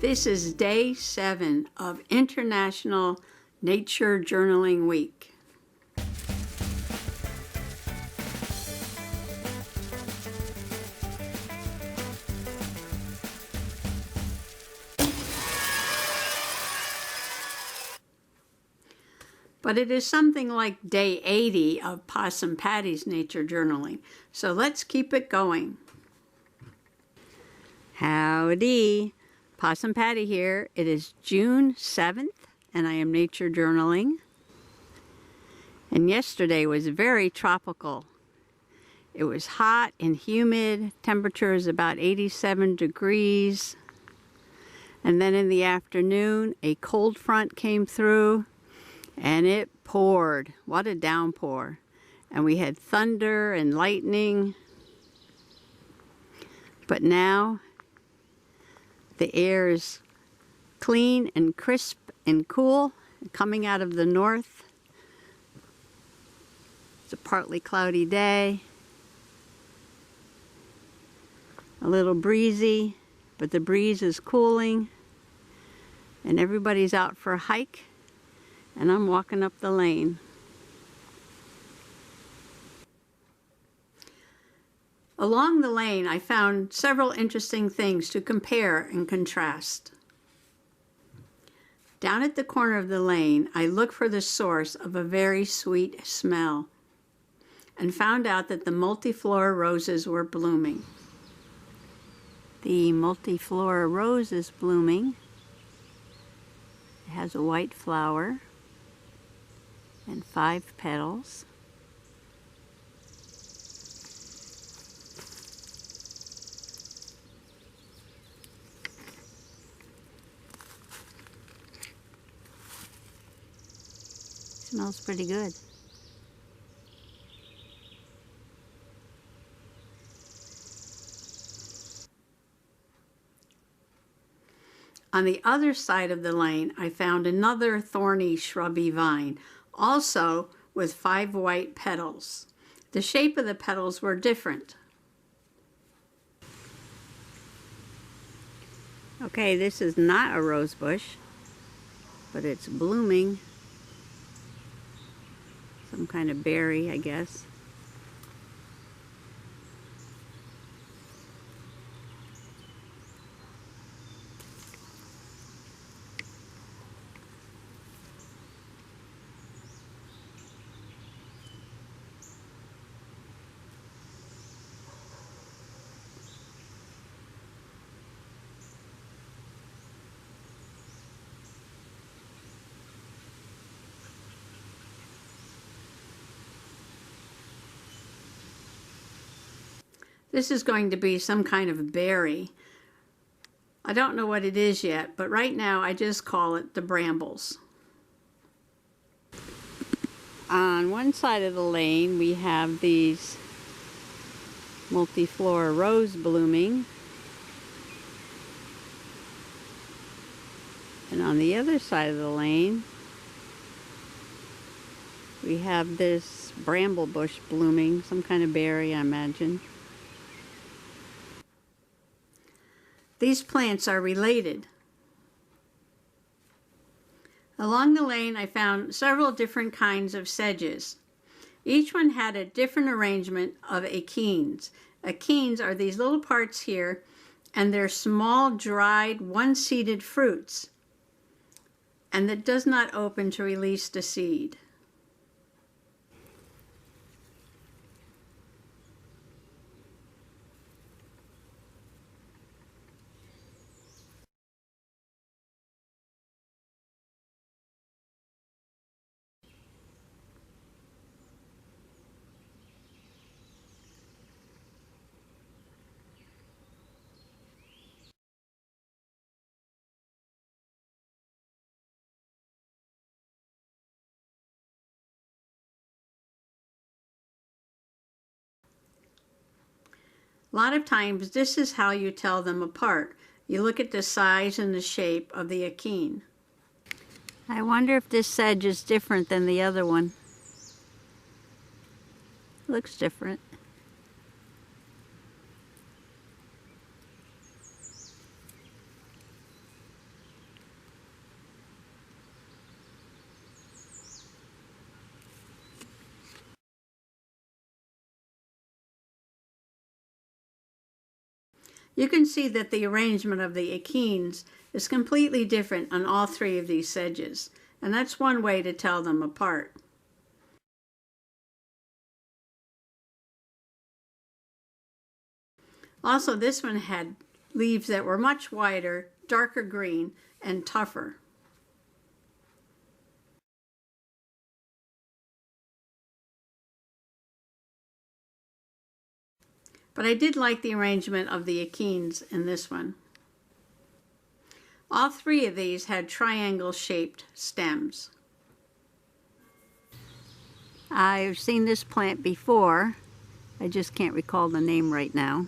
This is day 7 of International Nature Journaling Week. But it is something like day 80 of Possum Patty's nature journaling. So let's keep it going. Howdy, Possum Patty here. It is June 7th and I am nature journaling. And yesterday was very tropical. It was hot and humid. Temperature is about 87 degrees. And then in the afternoon, a cold front came through and it poured. What a downpour. And we had thunder and lightning. But now the air is clean and crisp and cool, coming out of the north. It's a partly cloudy day. A little breezy, but the breeze is cooling. And everybody's out for a hike, and I'm walking up the lane. Along the lane, I found several interesting things to compare and contrast. Down at the corner of the lane, I looked for the source of a very sweet smell and found out that the multiflora roses were blooming. The multiflora rose is blooming. It has a white flower and 5 petals. Smells pretty good. On the other side of the lane, I found another thorny shrubby vine, also with 5 white petals. The shape of the petals were different. Okay, this is not a rose bush, but it's blooming. Some kind of berry, I guess. This is going to be some kind of berry. I don't know what it is yet, but right now I just call it the brambles. On one side of the lane we have these multiflora rose blooming. And on the other side of the lane we have this bramble bush blooming, some kind of berry, I imagine. These plants are related. Along the lane I found several different kinds of sedges. Each one had a different arrangement of achenes. Achenes are these little parts here, and they're small, dried, one-seeded fruits, and that does not open to release the seed. A lot of times this is how you tell them apart. You look at the size and the shape of the achene. I wonder if this sedge is different than the other one. Looks different. You can see that the arrangement of the achenes is completely different on all three of these sedges, and that's one way to tell them apart. Also, this one had leaves that were much wider, darker green, and tougher. But I did like the arrangement of the achenes in this one. All three of these had triangle-shaped stems. I've seen this plant before. I just can't recall the name right now.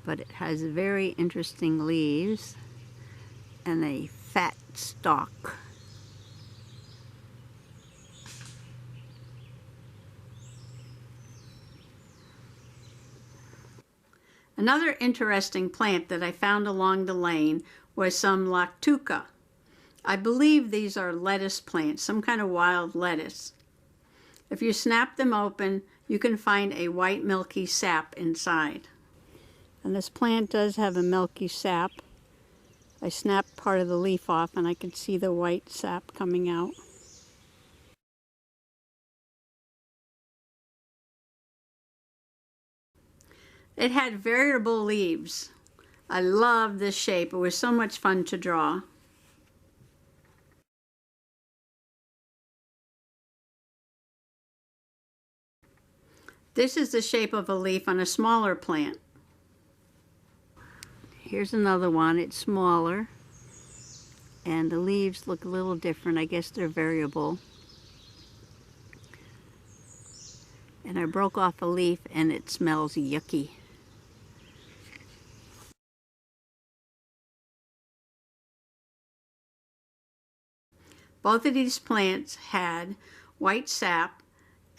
But it has very interesting leaves and a fat stalk. Another interesting plant that I found along the lane was some Lactuca. I believe these are lettuce plants, some kind of wild lettuce. If you snap them open, you can find a white milky sap inside. And this plant does have a milky sap. I snapped part of the leaf off and I could see the white sap coming out. It had variable leaves. I loved this shape. It was so much fun to draw. This is the shape of a leaf on a smaller plant. Here's another one. It's smaller. And the leaves look a little different. I guess they're variable. And I broke off a leaf and it smells yucky. Both of these plants had white sap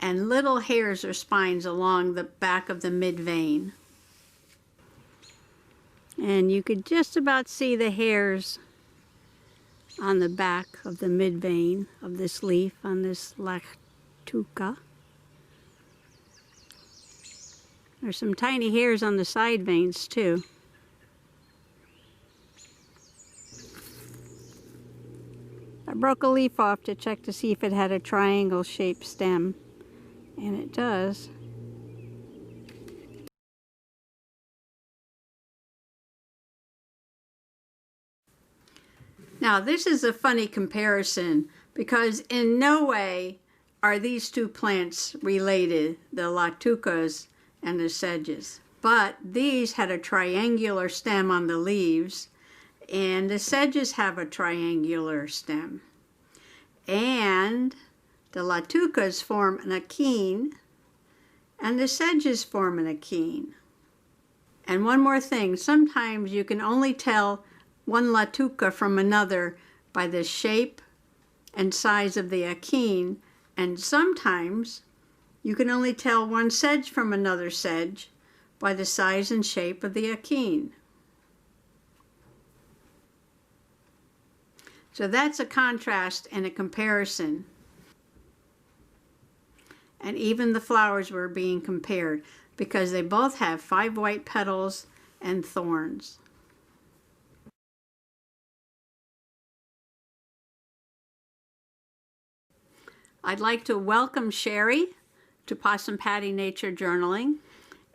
and little hairs or spines along the back of the mid-vein. And you could just about see the hairs on the back of the mid-vein of this leaf on this Lactuca. There's some tiny hairs on the side veins too. I broke a leaf off to check to see if it had a triangle-shaped stem, and it does. Now this is a funny comparison because in no way are these two plants related, the Lactucas and the Sedges. But these had a triangular stem on the leaves, and the Sedges have a triangular stem. And the Lactucas form an achene, and the Sedges form an achene. And one more thing, sometimes you can only tell one Lactuca from another by the shape and size of the achene, and sometimes you can only tell one sedge from another sedge by the size and shape of the achene. So that's a contrast and a comparison. And even the flowers were being compared because they both have 5 white petals and thorns. I'd like to welcome Sherry to Possum Patty Nature Journaling.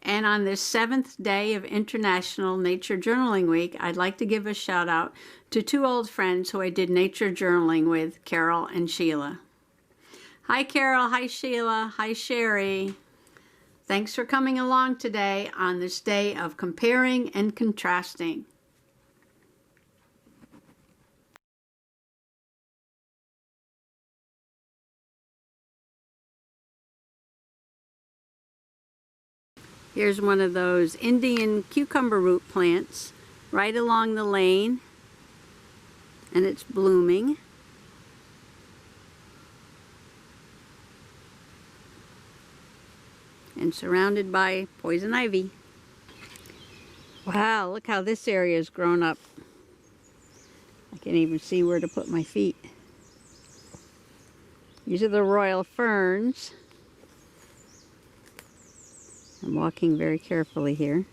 And on this 7th day of International Nature Journaling Week, I'd like to give a shout out to 2 old friends who I did nature journaling with, Carol and Sheila. Hi Carol, hi Sheila, hi Sherry. Thanks for coming along today on this day of comparing and contrasting. Here's one of those Indian cucumber root plants right along the lane, and it's blooming. And surrounded by poison ivy. Wow, look how this area has grown up. I can't even see where to put my feet. These are the royal ferns. I'm walking very carefully here.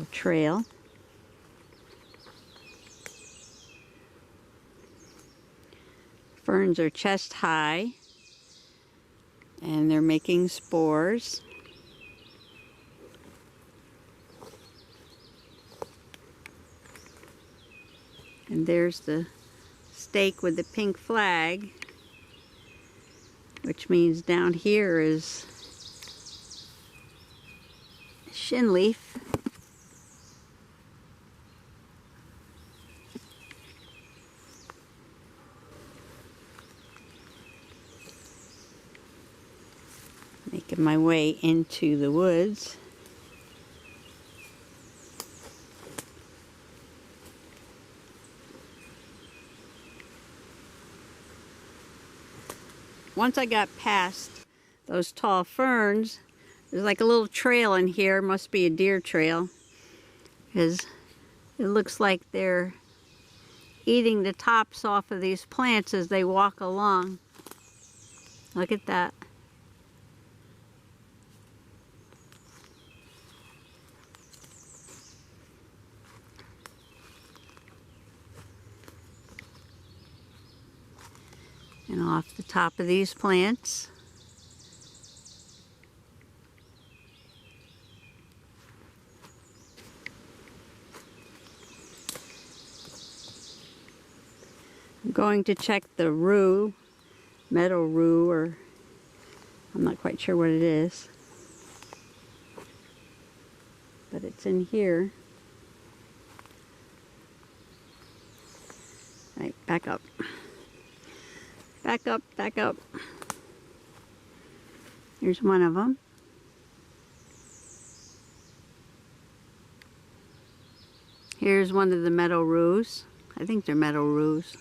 little trail. Ferns are chest high, and they're making spores. And there's the stake with the pink flag, which means down here is shin leaf. Making my way into the woods. Once I got past those tall ferns, there's like a little trail in here. Must be a deer trail, because it looks like they're eating the tops off of these plants as they walk along. Look at that. And off the top of these plants, I'm going to check the rue, meadow rue, or I'm not quite sure what it is, but it's in here. Right, back up. Back up, back up. Here's one of them. Here's one of the meadow rues. I think they're meadow rues.